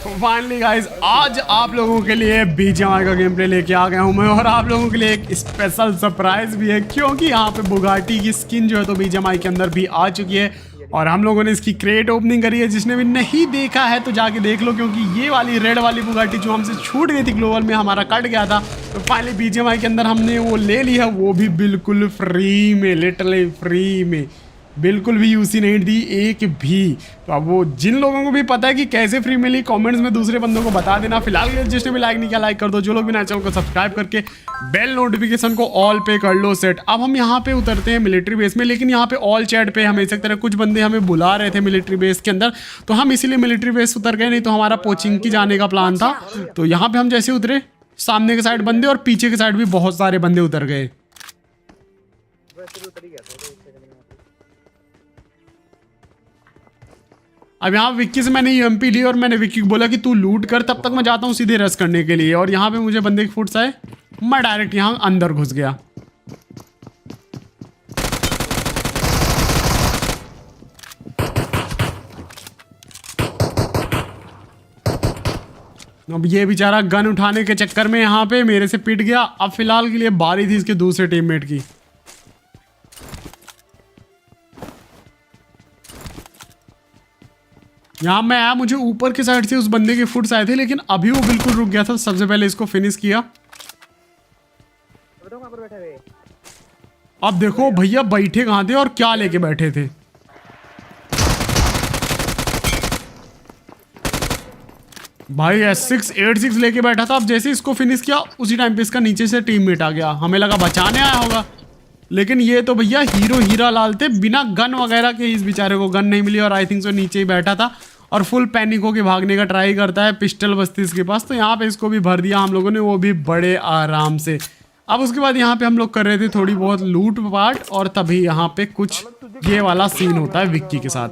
Finally guys आज आप लोगों के लिए बीजीएमआई का गेम प्ले लेके आ गया हूं मैं, और आप लोगों के लिए एक स्पेशल सरप्राइज भी है क्योंकि यहाँ पे बुगाटी की स्किन जो है तो बीजीएमआई के अंदर भी आ चुकी है और हम लोगों ने इसकी क्रेट ओपनिंग करी है। जिसने भी नहीं देखा है तो जाके देख लो, क्योंकि ये वाली रेड वाली बुगाटी जो हमसे छूट गई थी ग्लोबल में, हमारा कट गया था, तो फाइनली बीजीएमआई के अंदर हमने वो ले ली है, वो भी बिल्कुल फ्री में, लिटरली फ्री में, बिल्कुल भी यूसी नहीं दी एक भी। तो अब वो जिन लोगों को भी पता है कि कैसे फ्री मिली कमेंट्स में दूसरे बंदों को बता देना। फिलहाल जिसने भी लाइक नहीं किया लाइक कर दो, जो लोग भी नए चैनल को सब्सक्राइब करके बेल नोटिफिकेशन को ऑल पे कर लो सेट। अब हम यहाँ पे उतरते हैं मिलिट्री बेस में, लेकिन यहाँ पे ऑल चैट पे हमें तरह कुछ बंदे हमें बुला रहे थे मिलिट्री बेस के अंदर, तो हम इसीलिए मिलिट्री बेस उतर गए, नहीं तो हमारा पोचिंग की जाने का प्लान था। तो यहाँ पे हम जैसे उतरे, सामने के साइड बंदे और पीछे के साइड भी बहुत सारे बंदे उतर गए। अब यहाँ विक्की से मैंने यूएमपी ली और मैंने विक्की को बोला कि तू लूट कर, तब तक मैं जाता हूँ सीधे रस करने के लिए। और यहाँ पे मुझे बंदे के फुट्स आए, मैं डायरेक्ट यहाँ अंदर घुस गया। अब ये बेचारा गन उठाने के चक्कर में यहाँ पे मेरे से पिट गया। अब फिलहाल के लिए बारी थी इसके दूसरे टीममेट की। यहाँ मैं आया, मुझे ऊपर के साइड से उस बंदे के फुट्स आए थे, लेकिन अभी वो बिल्कुल रुक गया था। सबसे पहले इसको फिनिश किया। अब देखो भैया बैठे कहाँ थे और क्या लेके बैठे थे। भाई S686 लेके बैठा था। अब जैसे इसको फिनिश किया उसी टाइम पे इसका नीचे से टीममेट आ गया। हमें लगा बचाने आया होगा, लेकिन ये तो भैया हीरो हीरा लाल थे, बिना गन वगैरह के इस बेचारे को गन नहीं मिली और आई थिंक सो नीचे ही बैठा था और फुल पैनिक होके भागने का ट्राई करता है। पिस्टल बस्ती इसके पास, तो यहाँ पे इसको भी भर दिया हम लोगों ने, वो भी बड़े आराम से। अब उसके बाद यहाँ पे हम लोग कर रहे थे थोड़ी बहुत लूट पाट, और तभी यहाँ पे कुछ ये वाला सीन होता है विक्की के साथ।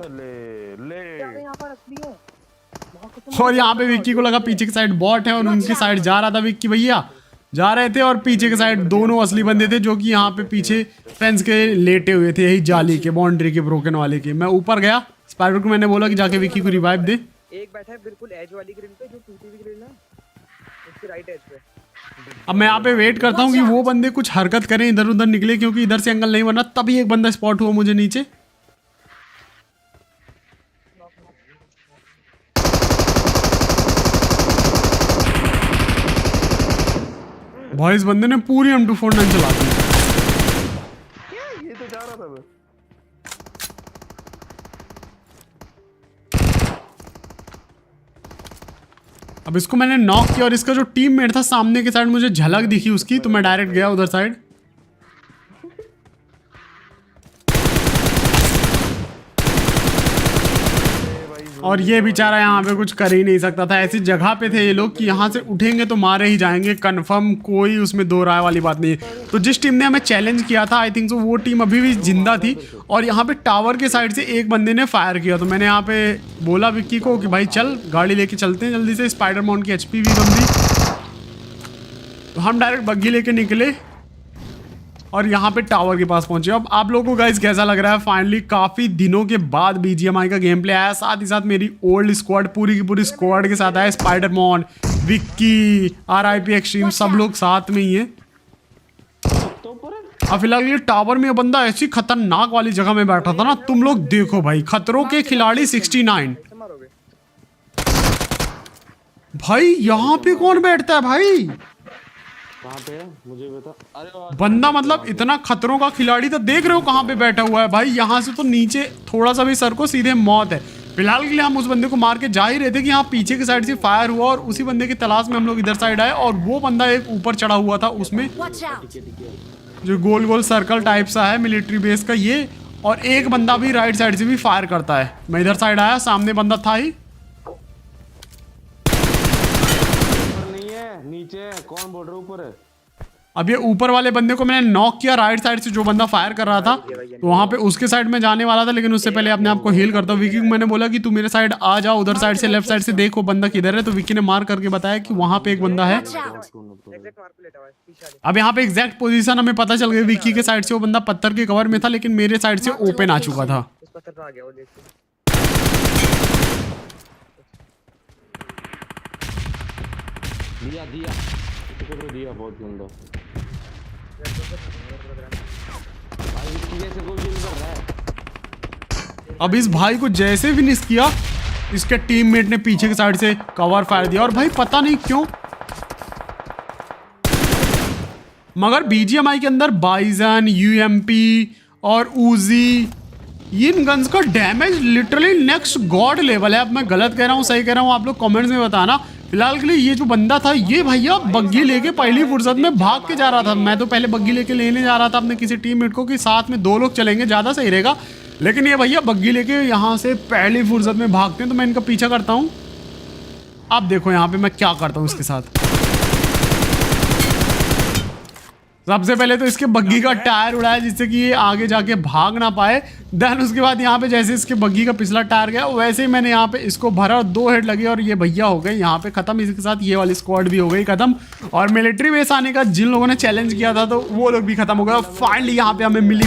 और यहाँ पे विक्की को लगा पीछे की साइड बॉट है और उनकी साइड जा रहा था विक्की भैया, जा रहे थे, और पीछे के साइड दोनों असली बंदे थे जो कि यहाँ पे पीछे फेंस के लेटे हुए थे, यही जाली के बाउंड्री के ब्रोकन वाले के। मैं ऊपर गया, स्पाइडर को मैंने बोला कि जाके विक्की को रिवाइव दे। एक बैठा है बिल्कुल एज वाली ग्रिल पे, जो टूटी हुई ग्रिल है उसके राइट एज पे। अब मैं यहाँ पे वेट करता हूँ कि वो बंदे कुछ हरकत करें, इधर उधर निकले, क्योंकि इधर से एंगल नहीं बना। तभी एक बंदा स्पॉट हुआ मुझे नीचे। भाई इस बंदे ने पूरी M249 चला दी। ये तो जा रहा था मैं। अब इसको मैंने नॉक किया और इसका जो टीममेट था सामने के साइड, मुझे झलक दिखी उसकी, तो मैं डायरेक्ट गया उधर साइड। और ये बेचारा यहाँ पे कुछ कर ही नहीं सकता था। ऐसी जगह पे थे ये लोग कि यहाँ से उठेंगे तो मारे ही जाएंगे कंफर्म, कोई उसमें दो राय वाली बात नहीं है। तो जिस टीम ने हमें चैलेंज किया था आई थिंक सो वो टीम अभी भी जिंदा थी, और यहाँ पे टावर के साइड से एक बंदे ने फायर किया। तो मैंने यहाँ पे बोला विक्की को कि भाई चल गाड़ी लेके चलते हैं जल्दी से, स्पाइडर माउंट की HP भी कम थी। तो हम डायरेक्ट बग्गी लेके निकले और यहाँ पे टावर के पास पहुंचे। अब आप लोगों को गाइस कैसा लग रहा है? फाइनली काफी दिनों के बाद बीजीएमआई का गेम प्ले आया, साथ ही साथ मेरी ओल्ड स्क्वाड, पूरी की पूरी स्क्वाड के साथ आया। स्पाइडरमैन, विक्की, RIP एक्सट्रीम, सब लोग साथ में ही है। अब फिलहाल ये टावर में बंदा ऐसी खतरनाक वाली जगह में बैठा था ना, तुम लोग देखो भाई, खतरों के खिलाड़ी 69। भाई यहाँ पे कौन बैठता है भाई? कहाँ पे है मुझे बता। अरे बंदा मतलब इतना खतरों का खिलाड़ी, तो देख रहे हो कहाँ पे बैठा हुआ है भाई। यहाँ से तो नीचे थोड़ा सा भी सर को सीधे मौत है। फिलहाल के लिए हम उस बंदे को मार के जा ही रहे थे कि यहाँ पीछे की साइड से फायर हुआ, और उसी बंदे की तलाश में हम लोग इधर साइड आए। और वो बंदा एक ऊपर चढ़ा हुआ था, उसमें जो गोल गोल सर्कल टाइप सा है मिलिट्री बेस का ये, और एक बंदा भी राइट साइड से भी फायर करता है। मैं इधर साइड आया, सामने बंदा था ही। नहीं है, नीचे है। कौन बोल रहा है ऊपर है? अब ये ऊपर वाले बंदे को मैंने नॉक किया राइट साइड से, जो बंदा फायर कर रहा था, तो वहां पे उसके साइड में जाने वाला था, लेकिन उससे पहले अपने आप को हील करता हूँ। विक्की को मैंने बोला कि तू मेरे साइड आ जा, उधर साइड से लेफ्ट साइड से देखो बंदा किधर है। तो विक्की ने मार करके बताया कि वहां पे एक बंदा है। अब यहाँ पे एग्जैक्ट पोजीशन हमें पता चल गई। विक्की के साइड से वो बंदा पत्थर के कवर में था, लेकिन मेरे साइड से ओपन आ चुका था। दिया दिया इसको तो दिया बहुत गंदा। भाई इसकी जैसे कोई किल कर रहा है। अब इस भाई को जैसे फिनिश किया, इसके टीममेट ने पीछे की साइड से कवर फायर दिया और भाई पता नहीं क्यों, मगर बीजीएमआई के अंदर बाइजन, यूएमपी और ऊजी, इन गन्स का damage literally next God level है। अब मैं गलत कह रहा हूँ सही कह रहा हूँ, आप लोग कमेंट्स में बताना। फिलहाल के लिए ये जो बंदा था, ये भैया बग्गी लेके पहली फुर्सत में भाग के जा रहा था। मैं तो पहले बग्गी लेके लेने जा रहा था अपने किसी टीममेट को कि साथ में 2 लोग चलेंगे, ज़्यादा सही रहेगा। लेकिन ये भैया बग्गी लेके यहाँ से पहली फुर्सत में भागते हैं, तो मैं इनका पीछा करता हूँ। अब देखो यहाँ पे मैं क्या करता हूँ इसके साथ। सबसे पहले तो इसके बग्गी का टायर उड़ाया जिससे कि ये आगे जाके भाग ना पाए। देन उसके बाद यहाँ पे जैसे इसके बग्गी का पिछला टायर गया, वैसे ही मैंने यहाँ पे इसको भरा और 2 हेड लगे और ये भैया हो गए यहाँ पे खत्म। इसके साथ ये वाली स्क्वाड भी हो गई खत्म। और मिलिट्री बेस आने का जिन लोगों ने चैलेंज किया था, तो वो लोग भी खत्म हो गए। फाइनली यहाँ पे हमें मिली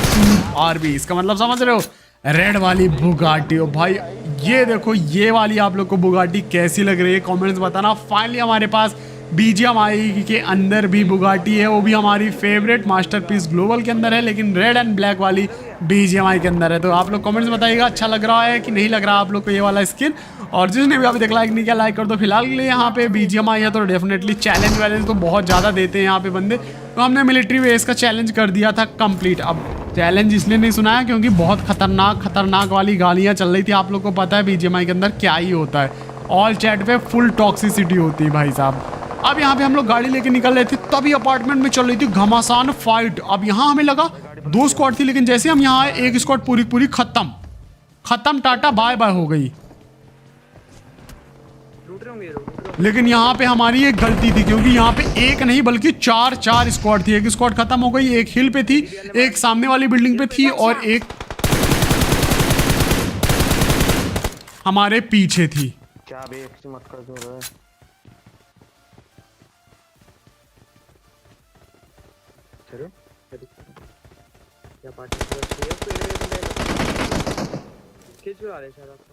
आरबी, इसका मतलब समझ रहे हो, रेड वाली बुगाटी। ओ भाई ये देखो, ये वाली आप लोग को बुगाटी कैसी लग रही है कमेंट्स बताना। फाइनली हमारे पास बीजीएमआई के अंदर भी बुगाटी है, वो भी हमारी फेवरेट मास्टरपीस ग्लोबल के अंदर है, लेकिन रेड एंड ब्लैक वाली बीजीएमआई के अंदर है। तो आप लोग कमेंट्स बताइएगा अच्छा लग रहा है कि नहीं लग रहा आप लोग को ये वाला स्किन। और जिसने भी अभी तक लाइक नहीं किया लाइक कर दो। फिलहाल के लिए यहाँ पे बीजीएमआई है तो डेफिनेटली चैलेंज वैलेंज तो बहुत ज़्यादा देते हैं यहाँ पे बंदे। तो हमने मिलिट्री बेस का चैलेंज कर दिया था कंप्लीट। अब चैलेंज इसलिए नहीं सुनाया क्योंकि बहुत खतरनाक वाली गालियाँ चल रही थी। आप लोग को पता है बीजीएमआई के अंदर क्या ही होता है, ऑल चैट पे फुल टॉक्सिसिटी होती है भाई साहब। अब यहाँ पे हम लोग गाड़ी लेके निकल रहे थे, तभी अपार्टमेंट में चल रही थी घमासान फाइट। अब यहाँ हमें लगा 2 स्क्वाड थी, लेकिन जैसे हम यहाँ आए 1 स्क्वाड पूरी खत्म टाटा बाय बाय हो गई। लेकिन यहाँ पे हमारी एक गलती थी क्योंकि यहाँ पे 1 नहीं बल्कि 4 स्क्वाड थी। 1 स्क्वाड खत्म हो गई, 1 हिल पे थी, 1 सामने वाली बिल्डिंग पे थी और 1 हमारे पीछे थी। क्या बे एक मत कर दो रे। चलो क्या पार्टी खींच ला रहे शायद आपको।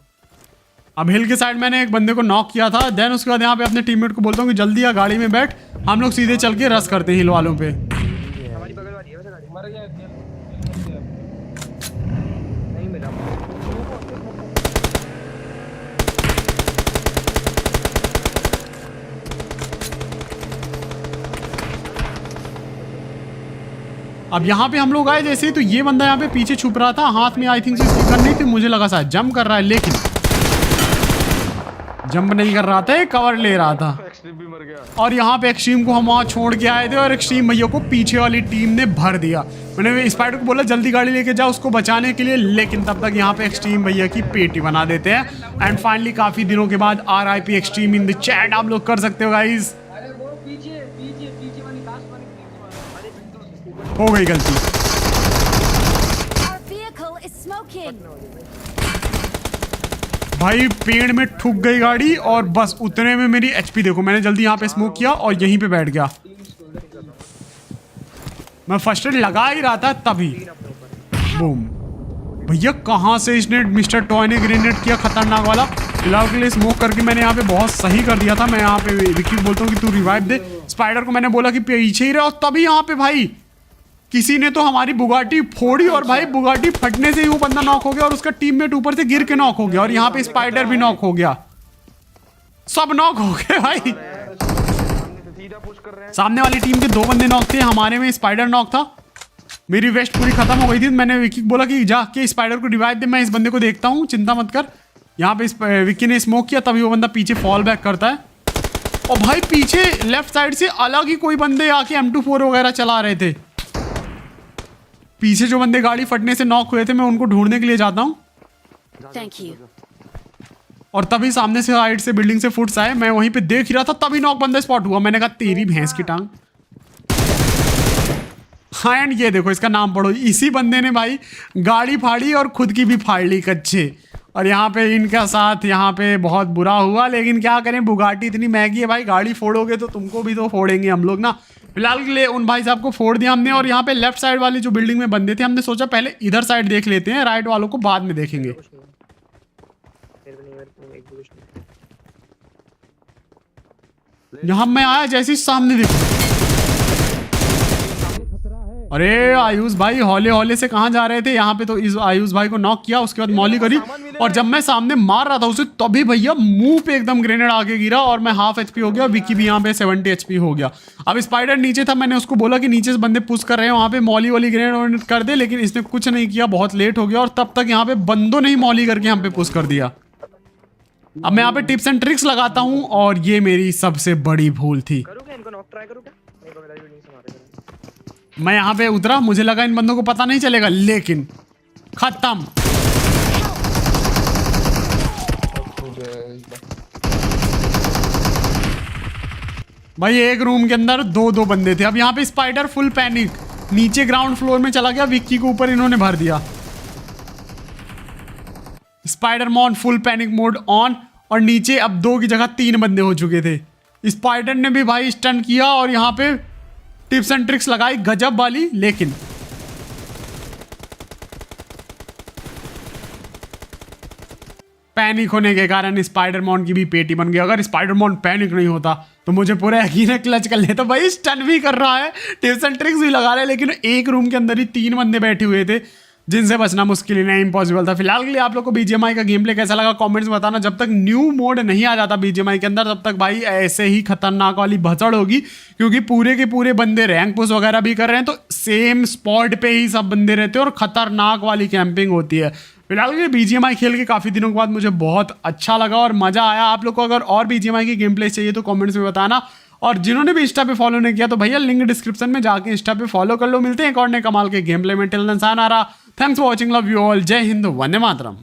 अब हिल के साइड मैंने एक बंदे को नॉक किया था। देन उसके बाद यहाँ पे अपने टीममेट को बोलता हूँ कि जल्दी आ गाड़ी में बैठ, हम लोग सीधे चल के रस करते हैं हिल वालों पे। हमारी बगल वाली है वैसे गाड़ी मर गया नहीं मिला। अब यहाँ पे हम लोग आए जैसे ही, तो ये बंदा यहाँ पे पीछे छुप रहा था, हाथ में आई थिंक इसकी गन नहीं थी, मुझे लगा शायद जंप कर रहा है, लेकिन जंप नहीं कर रहा था, कवर ले रहा था। भी मर गया। और यहाँ पे एक्सट्रीम को हम वहाँ छोड़ के आए थे और एक्सट्रीम भैया को पीछे वाली टीम ने भर दिया। मैंने स्पाइडर को बोला जल्दी गाड़ी लेके जाओ उसको बचाने के लिए, लेकिन तब तक यहाँ पे एक्सट्रीम भैया की पेटी बना देते हैं। एंड फाइनली काफी दिनों के बाद RIP extreme in the chat आप लोग कर सकते हो गाइस। हो गई गलती। भाई पेड़ में ठुक गई गाड़ी और बस उतने में मेरी HP देखो, मैंने जल्दी यहाँ पे स्मोक किया और यहीं पे बैठ गया। मैं फर्स्ट एड लगा ही रहा था तभी बूम। भैया कहाँ से इसने मिस्टर टॉय ने ग्रेनेड किया खतरनाक वाला। फिलहाल के लिए स्मोक करके मैंने यहाँ पे बहुत सही कर दिया था। मैं यहाँ पे विकी बोलता हूँ कि तू रिवाइव दे। स्पाइडर को मैंने बोला कि पीछे ही रहे और तभी यहाँ पे भाई किसी ने तो हमारी बुगाटी फोड़ी और भाई बुगाटी फटने से ही वो बंदा नॉक हो गया और उसका टीममेट ऊपर से गिर के नॉक हो गया और यहाँ पे स्पाइडर भी नॉक हो गया। सब नॉक हो गए भाई। सामने वाली टीम के 2 बंदे नॉक थे, हमारे में स्पाइडर नॉक था। मेरी वेस्ट पूरी खत्म हो गई थी। मैंने विकी को बोला कि जाके स्पाइडर को रिवाइव दे, मैं इस बंदे को देखता हूँ, चिंता मत कर। यहाँ पे विकी ने स्मोक किया तभी वो बंदा पीछे फॉल बैक करता है। और भाई पीछे लेफ्ट साइड से अलग ही कोई बंदे आके M24 वगैरह चला रहे थे। पीछे जो बंदे गाड़ी फटने से नॉक हुए थे मैं उनको ढूंढने के लिए जाता हूँ। और तभी सामने से साइड से बिल्डिंग से फुट्स आए, मैं वहीं पे देख ही रहा था तभी नॉक बंदा स्पॉट हुआ। मैंने कहा तेरी भैंस की टांग। हाँ एंड ये देखो इसका नाम पढ़ो, इसी बंदे ने भाई गाड़ी फाड़ी और खुद की भी फाड़ ली कच्चे। और यहाँ पे इनका साथ यहाँ पे बहुत बुरा हुआ, लेकिन क्या करें बुगाटी इतनी महंगी है भाई, गाड़ी फोड़ोगे तो तुमको भी तो फोड़ेंगे हम लोग ना। फिलहाल के लिए उन भाई साहब को फोड़ दिया हमने। और यहाँ पे लेफ्ट साइड वाली जो बिल्डिंग में बंदे थे हमने सोचा पहले इधर साइड देख लेते हैं, राइट वालों को बाद में देखेंगे। यहाँ मैं आया जैसे ही सामने देखो, अरे आयुष भाई हौले हौले से कहाँ जा रहे थे, यहाँ पे तो इस आयुष भाई को नॉक किया, उसके बाद मौली करी, और जब मैं सामने मार रहा था उसे तभी भैया मुंह पे एकदम ग्रेनेड आके गिरा और मैं हाफ एचपी हो गया। विक्की भी यहाँ पे 70 एचपी हो गया। अब स्पाइडर नीचे था, मैंने उसको बोला कि नीचे से बंदे पुश कर रहे हैं, वहाँ पे मौली वाली ग्रेनेड कर दे, लेकिन इसने कुछ नहीं किया, बहुत लेट हो गया, और तब तक यहाँ पे बंदों ने ही मौली करके यहाँ पे पुश कर दिया। अब मैं यहाँ पे टिप्स एंड ट्रिक्स लगाता हूँ, और ये मेरी सबसे बड़ी भूल थी। करूँगा इनको नॉक ट्राई करूँ क्या? नहीं पकड़ा भी नहीं से मारेगा। मैं यहाँ पे उतरा, मुझे लगा इन बंदों को पता नहीं चलेगा, लेकिन खत्म। भाई एक रूम के अंदर दो बंदे थे। अब यहाँ पे स्पाइडर फुल पैनिक, नीचे ग्राउंड फ्लोर में चला गया, विक्की को ऊपर इन्होंने भर दिया। Spider man full panic mode on, और नीचे अब 2 की जगह 3 बंदे हो चुके थे। स्पाइडर ने भी भाई स्टन किया और यहाँ पे टिप्स एंड ट्रिक्स लगाई गजब वाली, लेकिन पैनिक होने के कारण स्पाइडरमॉन की भी पेटी बन गई। अगर स्पाइडरमॉन पैनिक नहीं होता तो मुझे पूरा यकीन है क्लच कर लेता। भाई स्टन भी कर रहा है, टिप्स एंड ट्रिक्स भी लगा रहा है, लेकिन एक रूम के अंदर ही 3 बंदे बैठे हुए थे जिनसे बचना मुश्किल ही नहीं, इम्पॉसिबल था। फिलहाल के लिए आप लोग को बीजीएमआई का गेम प्ले कैसा लगा कमेंट्स में बताना। जब तक न्यू मोड नहीं आ जाता बीजीएमआई के अंदर तब तक भाई ऐसे ही खतरनाक वाली भसड़ होगी, क्योंकि पूरे के पूरे बंदे रैंक पुश वगैरह भी कर रहे हैं, तो सेम स्पॉट पे ही सब बंदे रहते हैं और खतरनाक वाली कैंपिंग होती है। फिलहाल के बीजीएमआई खेल के काफ़ी दिनों के बाद मुझे बहुत अच्छा लगा और मज़ा आया। आप लोग को अगर और बीजीएमआई की गेम प्ले चाहिए तो कमेंट्स में बताना, और जिन्होंने भी इंस्टा पे फॉलो नहीं किया तो भैया लिंक डिस्क्रिप्शन में जाके इंस्टा पे फॉलो कर लो। मिलते हैं एक और नए कमाल के गेम प्ले में। टिल देन सायनारा, thanks for watching, love you all, जय हिंद, वंदे मातरम।